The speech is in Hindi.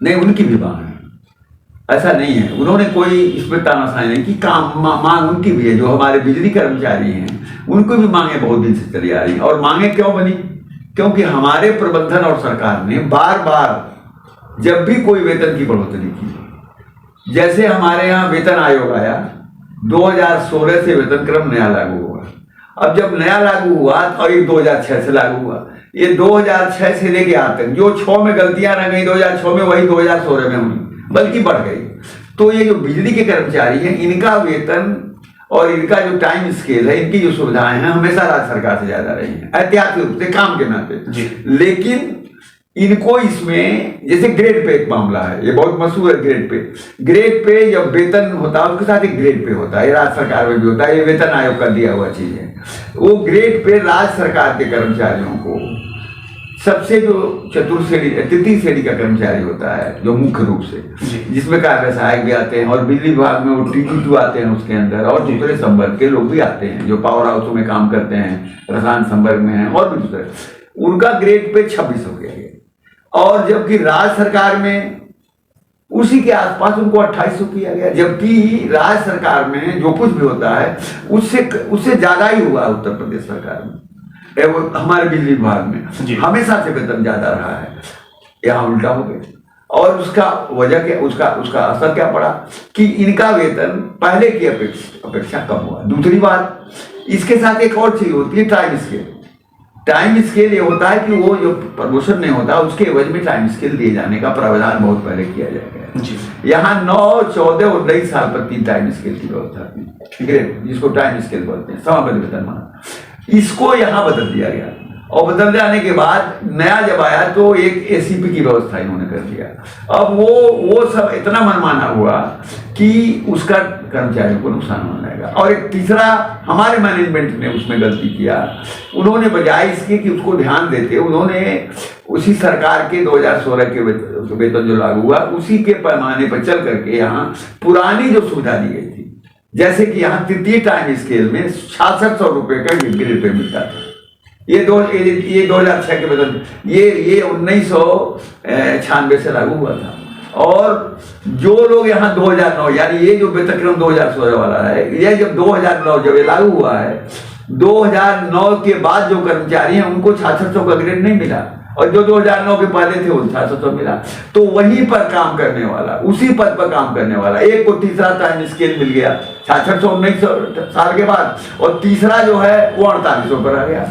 नहीं, उनकी भी मांग है, ऐसा नहीं है। उन्होंने कोई इसमें तानाशाही नहीं की, काम मांग उनकी भी है। जो हमारे बिजली कर्मचारी हैं उनको भी मांगे बहुत दिन से चली आ रही हैं। और मांगे क्यों बनी? क्योंकि हमारे प्रबंधन और सरकार ने बार बार जब भी कोई वेतन की बढ़ोतरी की, जैसे हमारे यहाँ वेतन आयोग आया 2016 से वेतन क्रम नया लागू हुआ। अब जब नया लागू हुआ और ये 2006 से लागू हुआ, ये 2006 से लेके आज तक जो 6 में गलतियां रह गई 2006 में, वही 2016 में हुई, बल्कि बढ़ गई। तो ये जो बिजली के कर्मचारी हैं, इनका वेतन और इनका जो टाइम स्केल है, इनकी जो सुविधाएं हैं, हमेशा राज्य सरकार से ज्यादा रही हैं ऐतिहासिक रूप से, काम के नाते। लेकिन इनको इसमें जैसे ग्रेड पे एक मामला है, ये बहुत मशहूर है। ग्रेड पे जब वेतन होता है उसके साथ एक ग्रेड पे होता है, ये राज्य सरकार में भी होता है, ये वेतन आयोग का दिया हुआ चीज है। वो ग्रेड पे राज्य सरकार के कर्मचारियों को सबसे जो तृतीय श्रेणी का कर्मचारी होता है, जो मुख्य रूप से, जिसमें कार्य सहायक भी आते हैं और बिजली विभाग में वो T2 आते हैं उसके अंदर, और दूसरे संवर्ग के लोग भी आते हैं जो पावर हाउसों में काम करते हैं, रसायन संवर्ग में हैं, और भी दूसरे, उनका ग्रेड पे 26 हो गया। और जबकि राज्य सरकार में उसी के आसपास उनको 2800 किया गया, जबकि राज्य सरकार में जो कुछ भी होता है उससे ज्यादा ही हुआ उत्तर प्रदेश सरकार में, हमारे बिजली विभाग में हमेशा से वेतन ज्यादा रहा है, यहाँ उल्टा हो गया। और उसका वजह क्या, उसका असर क्या पड़ा कि इनका वेतन पहले की अपेक्षा कम हुआ। दूसरी बात, इसके साथ एक और चीज होती है, टाइम स्केल। टाइम स्केल ये होता है कि वो जो प्रमोशन नहीं होता उसके एवज में टाइम स्केल दिए जाने का प्रावधान बहुत पहले किया जाएगा। यहाँ 9, 14 और 19 साल पर 3 टाइम स्केल की व्यवस्था थी, ग्रेड, जिसको टाइम स्केल बोलते हैं, समाबद्ध वेतनमान। इसको यहाँ बदल दिया गया, और बदल जाने के बाद नया जब आया तो एक ACP की व्यवस्था इन्होंने कर दिया। अब वो सब इतना मनमाना हुआ कि उसका कर्मचारियों को नुकसान होने लगा। और एक तीसरा, हमारे मैनेजमेंट ने उसमें गलती किया, उन्होंने बजाय इसके कि उसको ध्यान देते, उन्होंने उसी सरकार के 2016 के वेतन जो लागू हुआ उसी के पैमाने पर चल करके यहाँ पुरानी जो सुविधा दी गई थी, जैसे कि यहाँ तृतीय टाइम स्केल में 6600 रुपये का ग्रेड पे मिलता था, ये 2006 के वेतन, ये 1996 से लागू हुआ था। और जो लोग यहाँ 2009, यानी ये जो वेतन क्रम 2016 वाला है, ये जब 2009 जब ये लागू हुआ है, 2009 के बाद जो कर्मचारी हैं उनको 6600 का ग्रेड नहीं मिला, और जो 2009 के पहले थे उन 6600 मिला। तो वहीं पर काम करने वाला, उसी पद पर काम करने वाला एक को तीसरा टाइम स्केल मिल गया 6600 19 साल के बाद, और तीसरा जो है वो 4800 पर आ गया।